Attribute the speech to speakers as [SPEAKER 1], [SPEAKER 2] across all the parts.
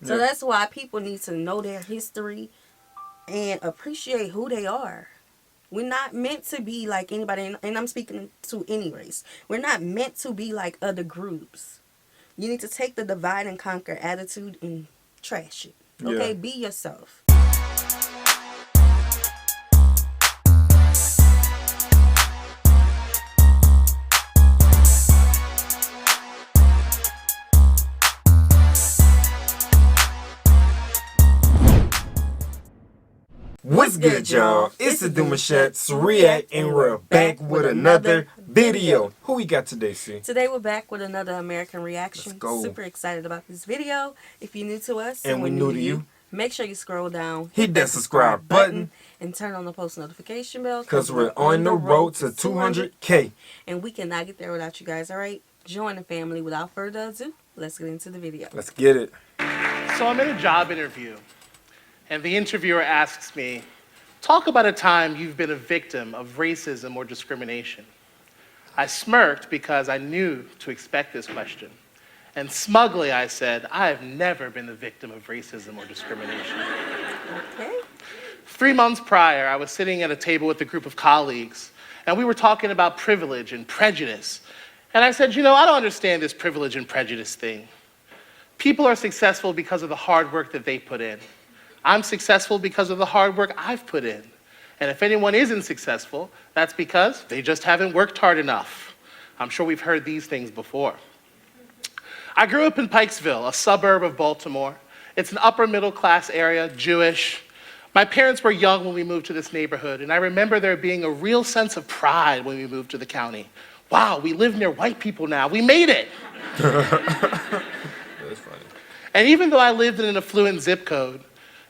[SPEAKER 1] So that's why people need to know their history and appreciate who they are. We're not meant to be like anybody, and I'm speaking to any race. We're not meant to be like other groups. You need to take the divide and conquer attitude and trash it. Okay? Be yourself.
[SPEAKER 2] What's good, y'all? It's the Demouchets REACT, and we're back with another video. Who we got today, C?
[SPEAKER 1] Today we're back with another American reaction.
[SPEAKER 2] Let's go.
[SPEAKER 1] Super excited about this video. If you're new to us
[SPEAKER 2] And we're new to you,
[SPEAKER 1] make sure you scroll down,
[SPEAKER 2] hit that subscribe button,
[SPEAKER 1] and turn on the post notification bell.
[SPEAKER 2] because we're on the road to 200K.
[SPEAKER 1] And we cannot get there without you guys, alright? Join the family. Without further ado, let's get into the video.
[SPEAKER 2] Let's get it.
[SPEAKER 3] So I'm in a job interview, and the interviewer asks me, talk about a time you've been a victim of racism or discrimination. I smirked because I knew to expect this question. And smugly I said, I have never been the victim of racism or discrimination.
[SPEAKER 1] Okay.
[SPEAKER 3] 3 months prior, I was sitting at a table with a group of colleagues, and we were talking about privilege and prejudice. And I said, you know, I don't understand this privilege and prejudice thing. People are successful because of the hard work that they put in. I'm successful because of the hard work I've put in. And if anyone isn't successful, that's because they just haven't worked hard enough. I'm sure we've heard these things before. I grew up in Pikesville, a suburb of Baltimore. It's an upper middle class area, Jewish. My parents were young when we moved to this neighborhood, and I remember there being a real sense of pride when we moved to the county. Wow, we live near white people now. We made it.
[SPEAKER 2] That's funny.
[SPEAKER 3] And even though I lived in an affluent zip code,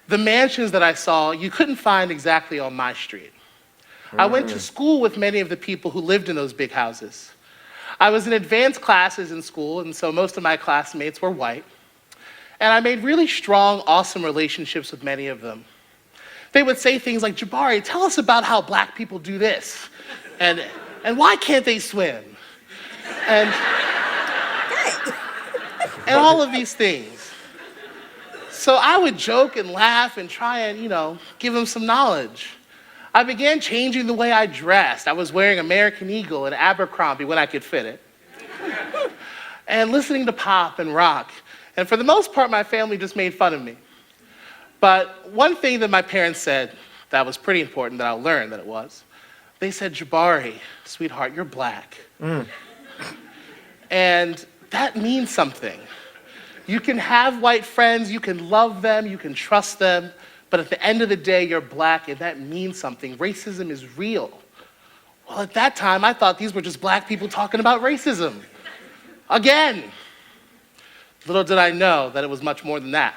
[SPEAKER 3] the mansions that I saw, you couldn't find exactly on my street. I went to school with many of the people who lived in those big houses. I was in advanced classes in school, and so most of my classmates were white. And I made really strong, awesome relationships with many of them. They would say things like, Jabari, tell us about how black people do this. And why can't they swim? And all of these things. So I would joke and laugh and try and, give them some knowledge. I began changing the way I dressed. I was wearing American Eagle and Abercrombie when I could fit it. And listening to pop and rock. And for the most part, my family just made fun of me. But one thing that my parents said that was pretty important that I learned that it was, they said, Jabari, sweetheart, you're black. And that means something. You can have white friends, you can love them, you can trust them, but at the end of the day, you're black, and that means something. Racism is real. Well, at that time, I thought these were just black people talking about racism. Again. Little did I know that it was much more than that.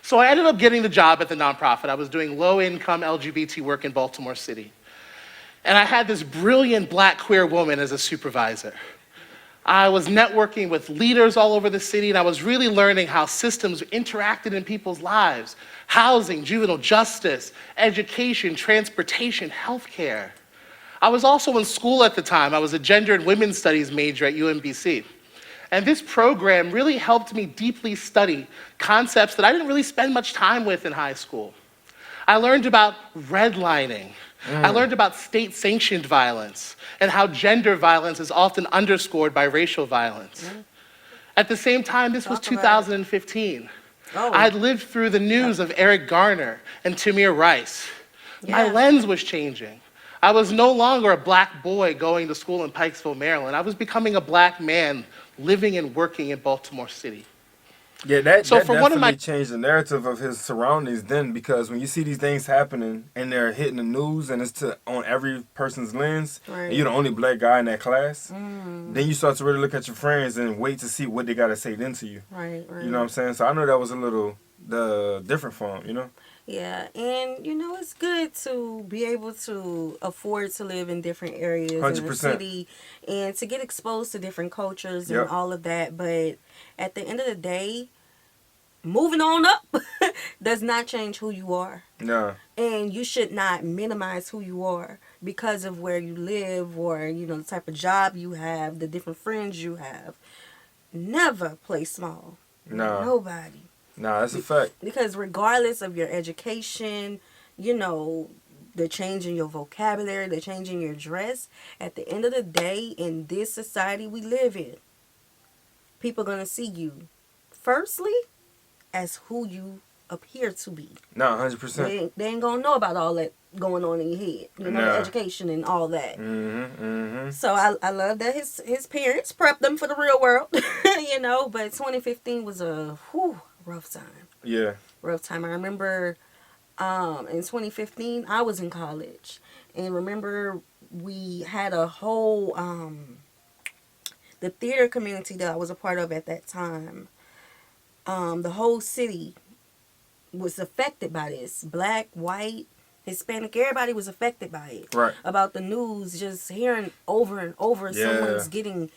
[SPEAKER 3] So I ended up getting the job at the nonprofit. I was doing low-income LGBT work in Baltimore City. And I had this brilliant black queer woman as a supervisor. I was networking with leaders all over the city, and I was really learning how systems interacted in people's lives. Housing, juvenile justice, education, transportation, healthcare. I was also in school at the time. I was a gender and women's studies major at UMBC. And this program really helped me deeply study concepts that I didn't really spend much time with in high school. I learned about redlining. I learned about state-sanctioned violence and how gender violence is often underscored by racial violence. At the same time, this was 2015. I had lived through the news of Eric Garner and Tamir Rice. My lens was changing. I was no longer a black boy going to school in Pikesville, Maryland. I was becoming a black man living and working in Baltimore City.
[SPEAKER 2] Yeah, that definitely changed the narrative of his surroundings then, because when you see these things happening and they're hitting the news and it's on every person's lens, and you're the only black guy in that class, then you start to really look at your friends and wait to see what they got to say then to you.
[SPEAKER 1] Right.
[SPEAKER 2] You know what I'm saying? So I know that was a little different for him,
[SPEAKER 1] Yeah, and it's good to be able to afford to live in different areas
[SPEAKER 2] 100%.
[SPEAKER 1] in the city and to get exposed to different cultures and all of that. But at the end of the day, moving on up does not change who you are.
[SPEAKER 2] No.
[SPEAKER 1] And you should not minimize who you are because of where you live or, the type of job you have, the different friends you have. Never play small.
[SPEAKER 2] No.
[SPEAKER 1] Nobody.
[SPEAKER 2] Nah, that's a fact.
[SPEAKER 1] Because regardless of your education, you know, the change in your vocabulary, the change in your dress, at the end of the day, in this society we live in, people are going to see you, firstly, as who you appear to be.
[SPEAKER 2] Nah, 100%.
[SPEAKER 1] They ain't going to know about all that going on in your head, you know, the education and all that. So I love that his parents prepped them for the real world, you know, but 2015 was a rough time.
[SPEAKER 2] Yeah.
[SPEAKER 1] Rough time. I remember in 2015, I was in college. And remember, we had a whole, the theater community that I was a part of at that time, the whole city was affected by this. Black, white, Hispanic, everybody was affected by it.
[SPEAKER 2] Right.
[SPEAKER 1] About the news, just hearing over and over someone's getting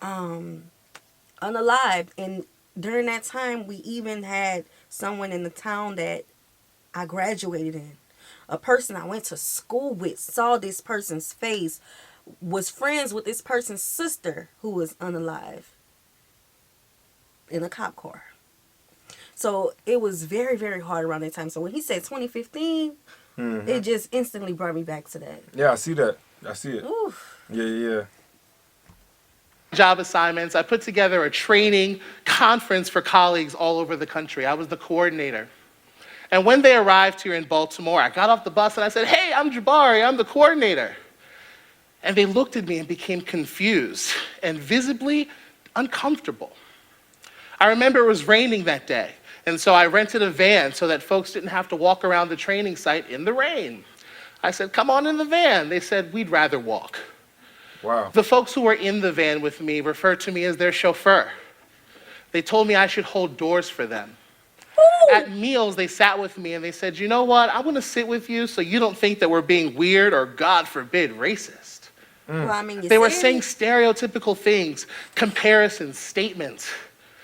[SPEAKER 1] unalived. And during that time, we even had someone in the town that I graduated in. A person I went to school with, saw this person's face, was friends with this person's sister who was unalive in a cop car. So it was very, very hard around that time. So when he said 2015, it just instantly brought me back to that.
[SPEAKER 2] Yeah, I see that. I see it.
[SPEAKER 1] Oof.
[SPEAKER 2] Yeah.
[SPEAKER 3] Job assignments. I put together a training conference for colleagues all over the country. I was the coordinator. And when they arrived here in Baltimore, I got off the bus and I said, "Hey, I'm Jabari, I'm the coordinator." And they looked at me and became confused and visibly uncomfortable. I remember it was raining that day, and so I rented a van so that folks didn't have to walk around the training site in the rain. I said, "Come on in the van." They said, "We'd rather walk."
[SPEAKER 2] Wow.
[SPEAKER 3] The folks who were in the van with me referred to me as their chauffeur. They told me I should hold doors for them. At meals, they sat with me and they said, "You know what? I want to sit with you so you don't think that we're being weird or, God forbid, racist."
[SPEAKER 1] Well, I mean,
[SPEAKER 3] They were saying stereotypical things, comparisons, statements.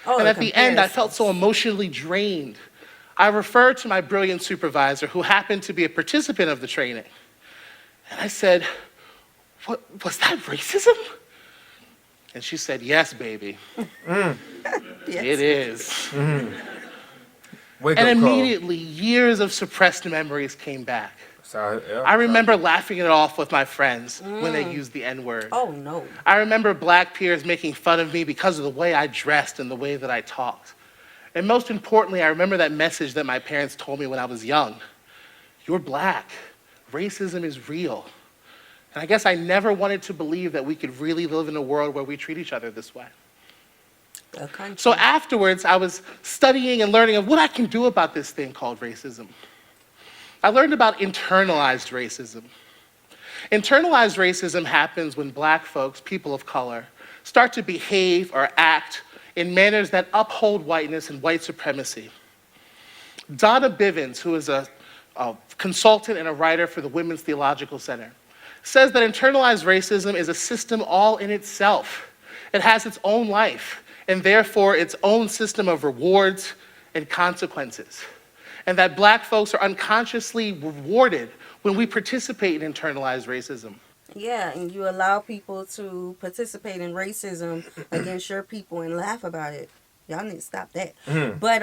[SPEAKER 3] And at the end, I felt so emotionally drained. I referred to my brilliant supervisor, who happened to be a participant of the training. And I said, "What was that racism?" And she said, "Yes, baby.
[SPEAKER 1] Yes.
[SPEAKER 3] It is."
[SPEAKER 2] Wake
[SPEAKER 3] And
[SPEAKER 2] up call.
[SPEAKER 3] immediately, years of suppressed memories came back.
[SPEAKER 2] Yeah.
[SPEAKER 3] I remember laughing it off with my friends when they used the N-word.
[SPEAKER 1] Oh, no.
[SPEAKER 3] I remember black peers making fun of me because of the way I dressed and the way that I talked. And most importantly, I remember that message that my parents told me when I was young. "You're black. Racism is real." And I guess I never wanted to believe that we could really live in a world where we treat each other this way. So afterwards, I was studying and learning of what I can do about this thing called racism. I learned about internalized racism. Internalized racism happens when black folks, people of color, start to behave or act in manners that uphold whiteness and white supremacy. Donna Bivens, who is a consultant and a writer for the Women's Theological Center, says that internalized racism is a system all in itself. It has its own life, and therefore its own system of rewards and consequences. And that black folks are unconsciously rewarded when we participate in internalized racism.
[SPEAKER 1] Yeah, and you allow people to participate in racism against your people and laugh about it. Y'all need to stop that. But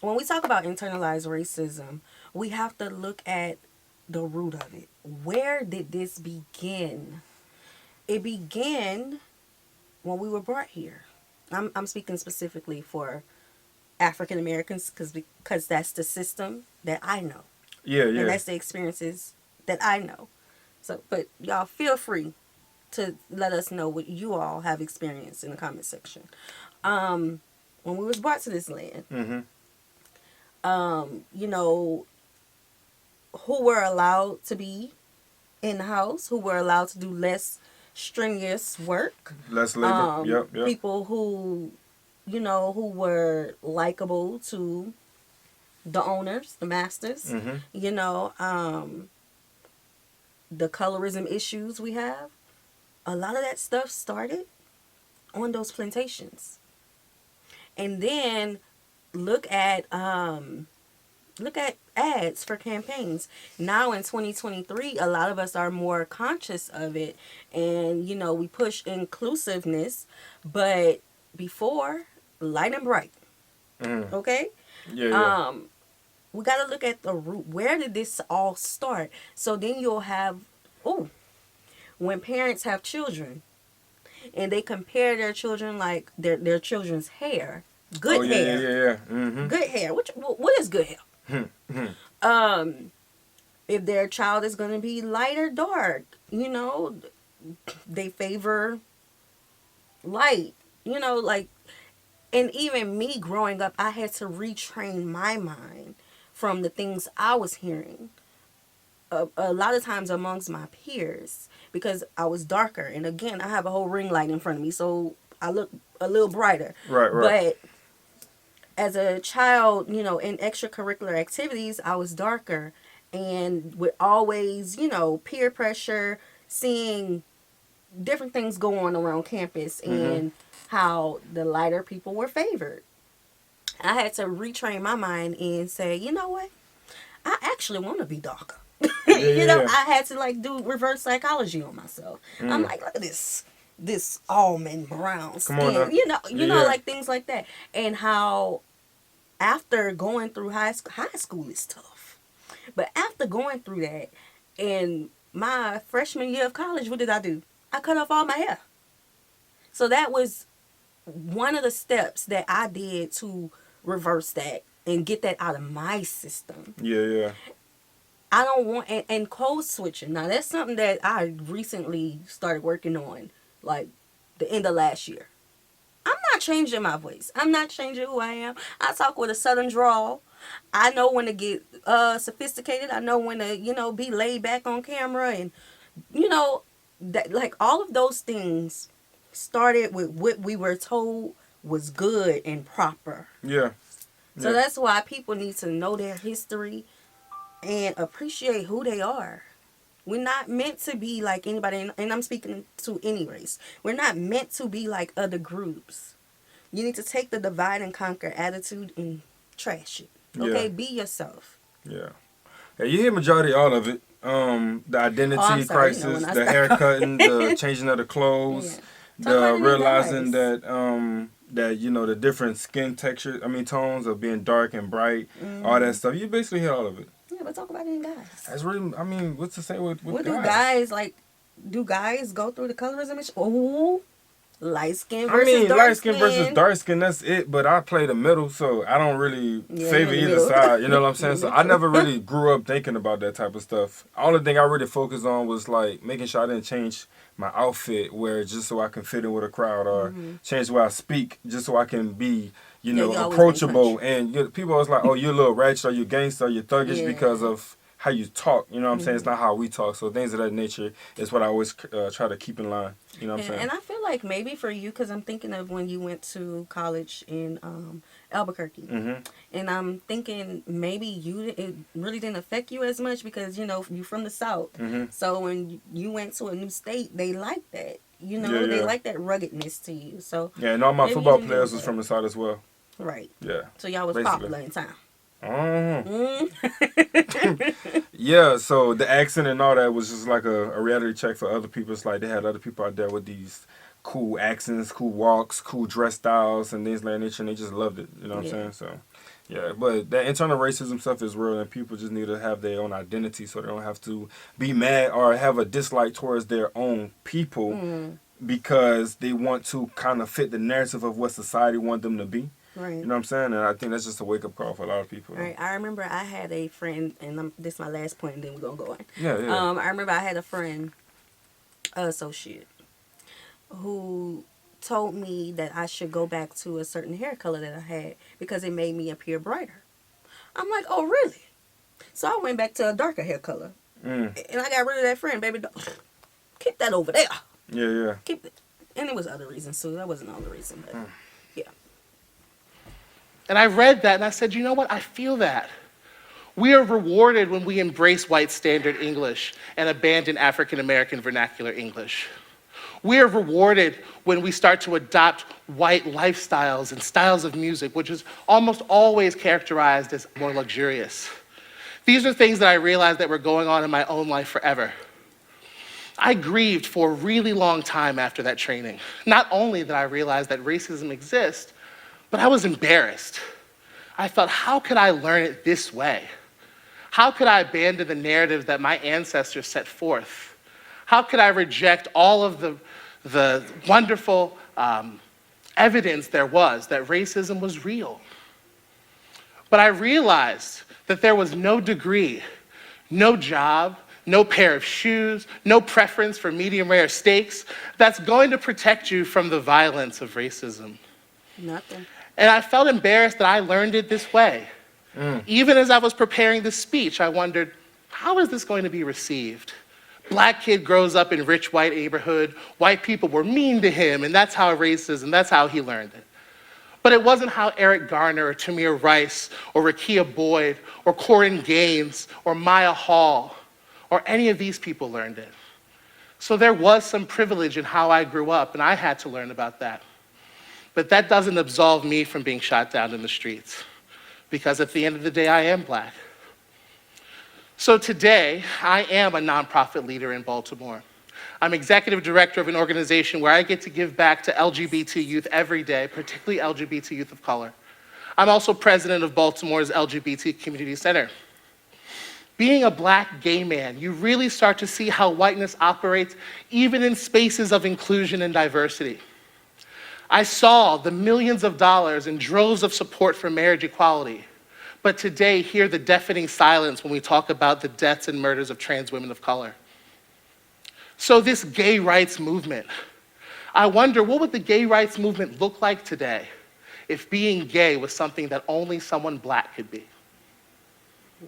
[SPEAKER 1] when we talk about internalized racism, we have to look at the root of it. Where did this begin? It began when we were brought here. I'm speaking specifically for African Americans because that's the system that I know.
[SPEAKER 2] Yeah.
[SPEAKER 1] And that's the experiences that I know. So, but y'all feel free to let us know what you all have experienced in the comment section. When we was brought to this land, you know, who were allowed to be in the house, who were allowed to do less strenuous work.
[SPEAKER 2] Less labor. Yep.
[SPEAKER 1] People who, you know, who were likable to the owners, the masters. You know, the colorism issues we have. A lot of that stuff started on those plantations. And then look at ads for campaigns. Now in 2023, a lot of us are more conscious of it, and you know, we push inclusiveness, but before, light and bright. Okay?
[SPEAKER 2] Yeah, yeah.
[SPEAKER 1] We got to look at the root. Where did this all start? So then you'll have, oh, when parents have children and they compare their children like their children's hair,
[SPEAKER 2] Oh
[SPEAKER 1] good
[SPEAKER 2] yeah, yeah,
[SPEAKER 1] hair,
[SPEAKER 2] yeah, yeah. Mm-hmm.
[SPEAKER 1] good hair. What is good hair? Um, if their child is going to be light or dark, they favor light. Like, and even me growing up, I had to retrain my mind from the things I was hearing a lot of times amongst my peers because I was darker. And again, I have a whole ring light in front of me, so I look a little brighter.
[SPEAKER 2] Right, right.
[SPEAKER 1] But as a child, in extracurricular activities, I was darker and would always, peer pressure, seeing different things go on around campus and how the lighter people were favored. I had to retrain my mind and say, you know what? I actually want to be darker.
[SPEAKER 2] Yeah, yeah, yeah.
[SPEAKER 1] I had to like do reverse psychology on myself. I'm like, look at this almond brown
[SPEAKER 2] Come on
[SPEAKER 1] skin.
[SPEAKER 2] now.
[SPEAKER 1] You know,
[SPEAKER 2] Yeah.
[SPEAKER 1] like things like that. And how after going through high school is tough. But after going through that, in my freshman year of college, what did I do? I cut off all my hair. So that was one of the steps that I did to reverse that and get that out of my system.
[SPEAKER 2] Yeah, yeah.
[SPEAKER 1] I don't want, and code switching. Now, that's something that I recently started working on, like the end of last year. I'm not changing my voice. I'm not changing who I am. I talk with a southern drawl. I know when to get sophisticated. I know when to, be laid back on camera. And, that like all of those things started with what we were told was good and proper.
[SPEAKER 2] Yeah.
[SPEAKER 1] So that's why people need to know their history and appreciate who they are. We're not meant to be like anybody, and I'm speaking to any race. We're not meant to be like other groups. You need to take the divide and conquer attitude and trash it. Okay,
[SPEAKER 2] Yeah.
[SPEAKER 1] be yourself.
[SPEAKER 2] Yeah. Yeah, you hear majority all of it. The identity
[SPEAKER 1] sorry,
[SPEAKER 2] crisis,
[SPEAKER 1] when I
[SPEAKER 2] the
[SPEAKER 1] start-
[SPEAKER 2] haircutting, the changing of the clothes,
[SPEAKER 1] Yeah. Talk about
[SPEAKER 2] the
[SPEAKER 1] it in
[SPEAKER 2] realizing
[SPEAKER 1] guys.
[SPEAKER 2] that the different skin texture, tones of being dark and bright, all
[SPEAKER 1] Mm-hmm.
[SPEAKER 2] that stuff. You basically hear all of it.
[SPEAKER 1] Yeah, but talk about it in guys.
[SPEAKER 2] That's really, what's to say with
[SPEAKER 1] What
[SPEAKER 2] guys?
[SPEAKER 1] do guys like? Do guys go through the colorism? Oh, light skin versus dark
[SPEAKER 2] light skin versus dark skin, that's it. But I play the middle, so I don't really
[SPEAKER 1] Yeah,
[SPEAKER 2] favor
[SPEAKER 1] you in the
[SPEAKER 2] either
[SPEAKER 1] middle.
[SPEAKER 2] side. You know what I'm saying? So
[SPEAKER 1] Me
[SPEAKER 2] I
[SPEAKER 1] too.
[SPEAKER 2] never really grew up thinking about that type of stuff. Only thing I really focused on was like making sure I didn't change my outfit where just so I can fit in with a crowd or change the way I speak just so I can be,
[SPEAKER 1] Yeah, you always
[SPEAKER 2] approachable.
[SPEAKER 1] been
[SPEAKER 2] And people always like, oh, you're a little ratchet or you're gangster or you're thuggish
[SPEAKER 1] Yeah.
[SPEAKER 2] because of how you talk. You know what I'm saying? It's not how we talk. So things of that nature is what I always try to keep in line. You know what I'm saying?
[SPEAKER 1] And I feel like maybe for you, because I'm thinking of when you went to college in Albuquerque, and I'm thinking maybe it really didn't affect you as much because you're from the South. So when you went to a new state, they like that. They like that ruggedness to you. So
[SPEAKER 2] Yeah, and all my
[SPEAKER 1] maybe you
[SPEAKER 2] football
[SPEAKER 1] didn't
[SPEAKER 2] players
[SPEAKER 1] do
[SPEAKER 2] was
[SPEAKER 1] that.
[SPEAKER 2] from the South as well.
[SPEAKER 1] Right.
[SPEAKER 2] Yeah.
[SPEAKER 1] So y'all was
[SPEAKER 2] Basically.
[SPEAKER 1] popular in town.
[SPEAKER 2] Oh. Yeah, so the accent and all that was just like a reality check for other people. It's like they had other people out there with these cool accents, cool walks, cool dress styles, and things like that nature, and they just loved it. You know what I'm saying? So, yeah, but that internal racism stuff is real, and people just need to have their own identity so they don't have to be mad or have a dislike towards their own people because they want to kind of fit the narrative of what society want them to be.
[SPEAKER 1] Right.
[SPEAKER 2] You know what I'm saying? And I think that's just a wake-up call for a lot of people.
[SPEAKER 1] Right. I remember I had a friend, and this is my last point, and then we're going to go on.
[SPEAKER 2] Yeah.
[SPEAKER 1] I remember I had a friend, associate, who told me that I should go back to a certain hair color that I had because it made me appear brighter. I'm like, oh, really? So I went back to a darker hair color. And I got rid of that friend, baby. Keep that over there.
[SPEAKER 2] Yeah.
[SPEAKER 1] Keep it. And it was other reasons, too. That wasn't all the reason, but yeah.
[SPEAKER 3] And I read that and I said, you know what? I feel that. We are rewarded when we embrace white standard English and abandon African American vernacular English. We are rewarded when we start to adopt white lifestyles and styles of music, which is almost always characterized as more luxurious. These are things that I realized that were going on in my own life forever. I grieved for a really long time after that training. Not only that I realized that racism exists, but I was embarrassed. I thought, how could I learn it this way? How could I abandon the narratives that my ancestors set forth? How could I reject all of the wonderful evidence there was that racism was real? But I realized that there was no degree, no job, no pair of shoes, no preference for medium rare steaks that's going to protect you from the violence of racism.
[SPEAKER 1] Nothing.
[SPEAKER 3] And I felt embarrassed that I learned it this way. Even as I was preparing this speech, I wondered, how is this going to be received? Black kid grows up in rich white neighborhood, white people were mean to him, and that's how racism, that's how he learned it. But it wasn't how Eric Garner or Tamir Rice or Rakia Boyd or Corin Gaines or Maya Hall or any of these people learned it. So there was some privilege in how I grew up, and I had to learn about that. But that doesn't absolve me from being shot down in the streets, because at the end of the day, I am Black. So today, I am a nonprofit leader in Baltimore. I'm executive director of an organization where I get to give back to LGBT youth every day, particularly LGBT youth of color. I'm also president of Baltimore's LGBT Community Center. Being a Black gay man, you really start to see how whiteness operates even in spaces of inclusion and diversity. I saw the millions of dollars and droves of support for marriage equality, but today hear the deafening silence when we talk about the deaths and murders of trans women of color. So this gay rights movement, I wonder, what would the gay rights movement look like today if being gay was something that only someone Black could be?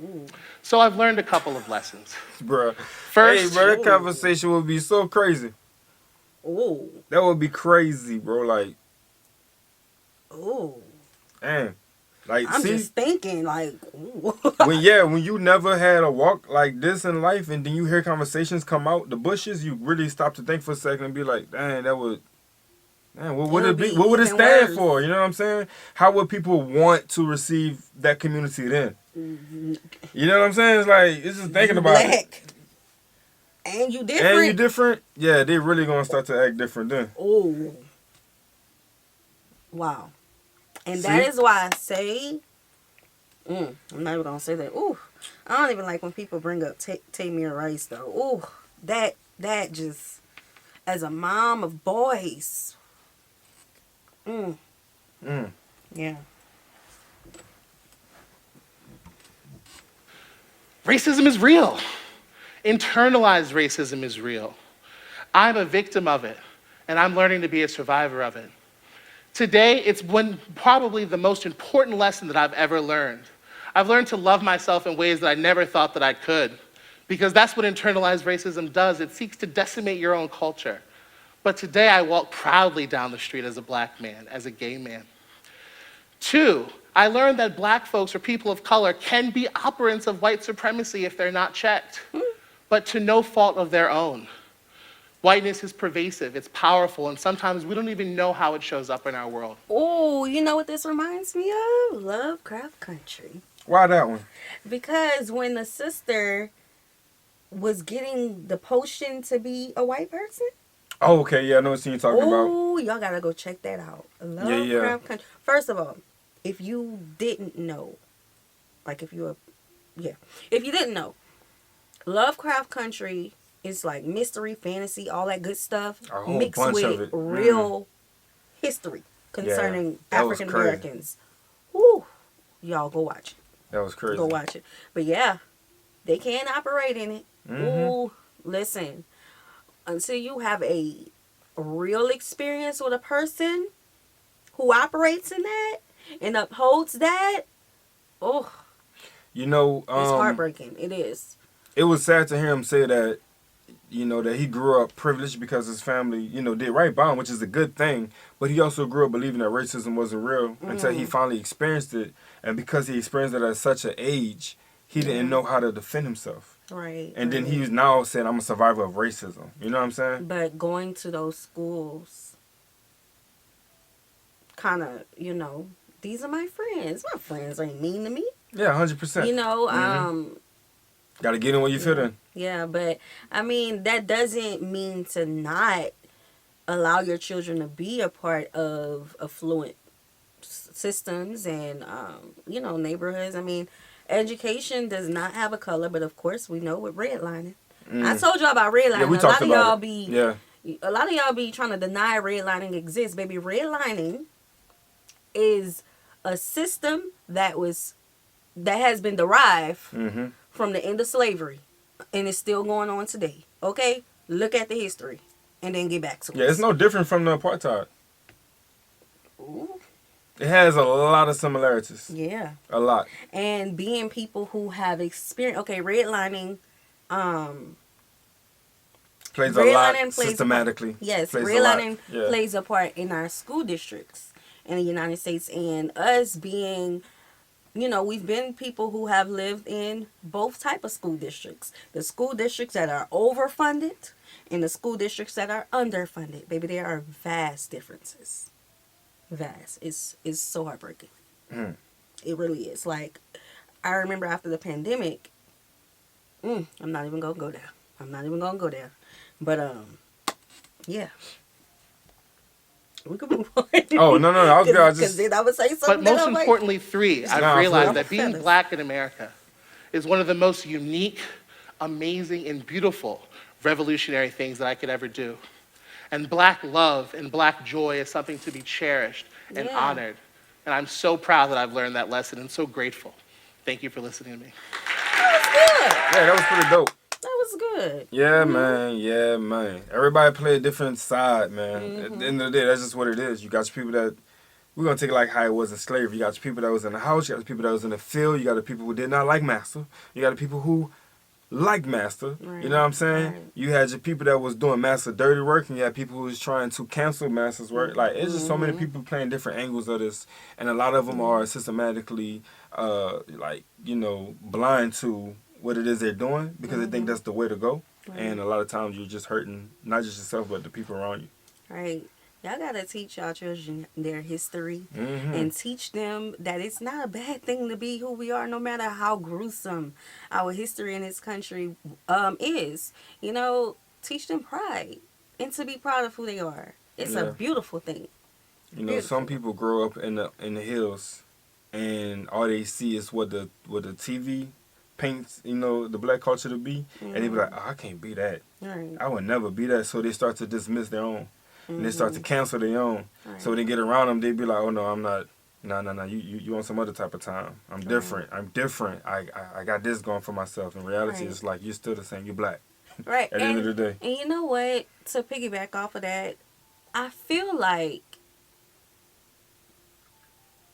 [SPEAKER 3] Ooh. So I've learned a couple of lessons.
[SPEAKER 2] Bruh.
[SPEAKER 3] First,
[SPEAKER 2] hey, bro, that conversation would be so crazy.
[SPEAKER 1] Ooh.
[SPEAKER 2] That would be crazy, bro. Like,
[SPEAKER 1] ooh.
[SPEAKER 2] Man. Like,
[SPEAKER 1] I'm
[SPEAKER 2] see,
[SPEAKER 1] just thinking, like, ooh.
[SPEAKER 2] when you never had a walk like this in life, and then you hear conversations come out the bushes, you really stop to think for a second and be like, dang, what would it be? What would it stand for? You know what I'm saying? How would people want to receive that community then? Mm-hmm. You know what I'm saying? It's like, it's just thinking about
[SPEAKER 1] Black.
[SPEAKER 2] it.
[SPEAKER 1] And you different.
[SPEAKER 2] And you different? Yeah, they really gonna start to act different then.
[SPEAKER 1] Oh. Wow. And that is why I say, I'm not even gonna say that. Ooh, I don't even like when people bring up Tamir Rice though. Ooh, that just, as a mom of boys. Yeah.
[SPEAKER 3] Racism is real. Internalized racism is real. I'm a victim of it, and I'm learning to be a survivor of it. Today, it's probably the most important lesson that I've ever learned. I've learned to love myself in ways that I never thought that I could, because that's what internalized racism does. It seeks to decimate your own culture. But today, I walk proudly down the street as a Black man, as a gay man. 2, I learned that Black folks or people of color can be operants of white supremacy if they're not checked, but to no fault of their own. Whiteness is pervasive, it's powerful, and sometimes we don't even know how it shows up in our world.
[SPEAKER 1] Oh, you know what this reminds me of? Lovecraft Country.
[SPEAKER 2] Why that one?
[SPEAKER 1] Because when the sister was getting the potion to be a white person.
[SPEAKER 2] Oh, okay, yeah, I know what scene you're talking about.
[SPEAKER 1] Oh, y'all gotta go check that out. Lovecraft Country. First of all, if you didn't know, if you didn't know, Lovecraft Country is like mystery, fantasy, all that good stuff mixed with real history concerning African Americans. Woo! Y'all go watch it.
[SPEAKER 2] That was crazy.
[SPEAKER 1] Go watch it. But yeah, they can operate in it. Ooh, listen. Until you have a real experience with a person who operates in that and upholds that,
[SPEAKER 2] you know,
[SPEAKER 1] it's heartbreaking. It is.
[SPEAKER 2] It was sad to hear him say that, that he grew up privileged because his family, did right by him, which is a good thing. But he also grew up believing that racism wasn't real until he finally experienced it. And because he experienced it at such an age, he didn't know how to defend himself.
[SPEAKER 1] Right.
[SPEAKER 2] And then he's now saying, I'm a survivor of racism. You know what I'm saying?
[SPEAKER 1] But going to those schools, kind of, these are my friends. My friends ain't mean to me.
[SPEAKER 2] Yeah, 100%. Got to get in where you fit in.
[SPEAKER 1] Yeah, but, I mean, that doesn't mean to not allow your children to be a part of affluent systems and neighborhoods. I mean, education does not have a color, but of course we know with redlining. I told y'all about redlining.
[SPEAKER 2] Yeah, we talked about it.
[SPEAKER 1] A lot of y'all be trying to deny redlining exists. Baby, redlining is a system that has been derived from the end of slavery, and it's still going on today. Okay, look at the history, and then get back to it.
[SPEAKER 2] Yeah, it's no different from the apartheid.
[SPEAKER 1] Ooh.
[SPEAKER 2] It has a lot of similarities.
[SPEAKER 1] Yeah,
[SPEAKER 2] a lot.
[SPEAKER 1] And being people who have experience. Okay, redlining.
[SPEAKER 2] Plays a lot systematically.
[SPEAKER 1] Yes, redlining plays a part in our school districts in the United States, and us being, we've been people who have lived in both type of school districts. The school districts that are overfunded and the school districts that are underfunded. Baby, there are vast differences. Vast. It's so heartbreaking. It really is. Like, I remember after the pandemic, I'm not even going to go there. But, yeah. We could move on.
[SPEAKER 2] Oh, no. I was
[SPEAKER 1] Because then I would say something.
[SPEAKER 3] But most importantly, I've realized that being black in America is one of the most unique, amazing, and beautiful revolutionary things that I could ever do. And black love and black joy is something to be cherished and honored. And I'm so proud that I've learned that lesson and so grateful. Thank you for listening to me.
[SPEAKER 1] That was good.
[SPEAKER 2] Yeah, that was pretty dope.
[SPEAKER 1] That was good.
[SPEAKER 2] Yeah, man. Everybody play a different side, man. At the end of the day, that's just what it is. You got your people that, we're going to take it like how it was in slavery. You got your people that was in the house. You got the people that was in the field. You got the people who did not like master. You got the people who liked master. Right. You know what I'm saying? Right. You had your people that was doing master dirty work, and you had people who was trying to cancel master's work. Like, it's just so many people playing different angles of this. And a lot of them are systematically, blind to what it is they're doing because they think that's the way to go. Right. And a lot of times you're just hurting not just yourself but the people around you.
[SPEAKER 1] Right. Y'all gotta teach y'all children their history and teach them that it's not a bad thing to be who we are, no matter how gruesome our history in this country is. Teach them pride and to be proud of who they are. It's a beautiful thing.
[SPEAKER 2] Some people grow up in the hills and all they see is what the TV paints, the black culture to be, and they be like, oh, I can't be that. Right. I would never be that. So they start to dismiss their own, and they start to cancel their own. Right. So when they get around them, they be like, oh no, I'm not. No. You on some other type of time. I'm different. I'm different. I got this going for myself. In reality, it's like you're still the same. You're black.
[SPEAKER 1] Right.
[SPEAKER 2] At the end of the day.
[SPEAKER 1] And you know what? To piggyback off of that, I feel like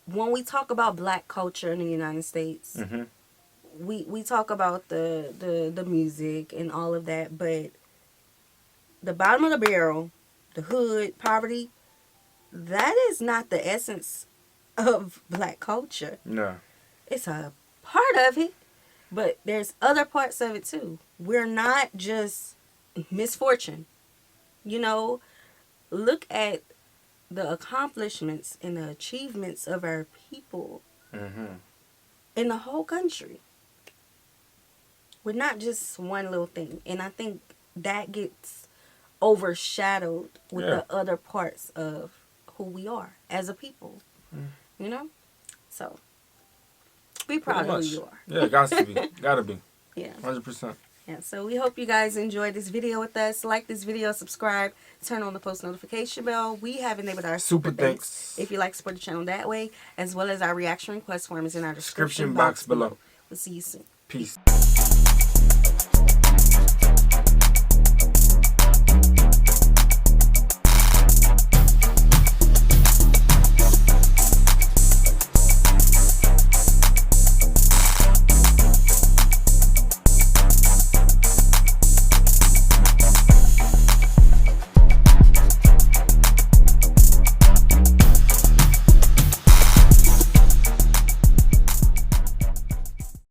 [SPEAKER 1] when we talk about black culture in the United States. We talk about the music and all of that, but the bottom of the barrel, the hood, poverty, that is not the essence of black culture. No. It's a part of it, but there's other parts of it too. We're not just misfortune. Look at the accomplishments and the achievements of our people in the whole country. We're not just one little thing. And I think that gets overshadowed with the other parts of who we are as a people. So, be proud of who you are.
[SPEAKER 2] Yeah, got to be. Got to be.
[SPEAKER 1] Yeah.
[SPEAKER 2] 100%.
[SPEAKER 1] Yeah, so we hope you guys enjoyed this video with us. Like this video, subscribe, turn on the post notification bell. We have enabled our super thanks if you like to support the channel that way, as well as our reaction request form is in our description box below. We'll see you soon.
[SPEAKER 2] Peace.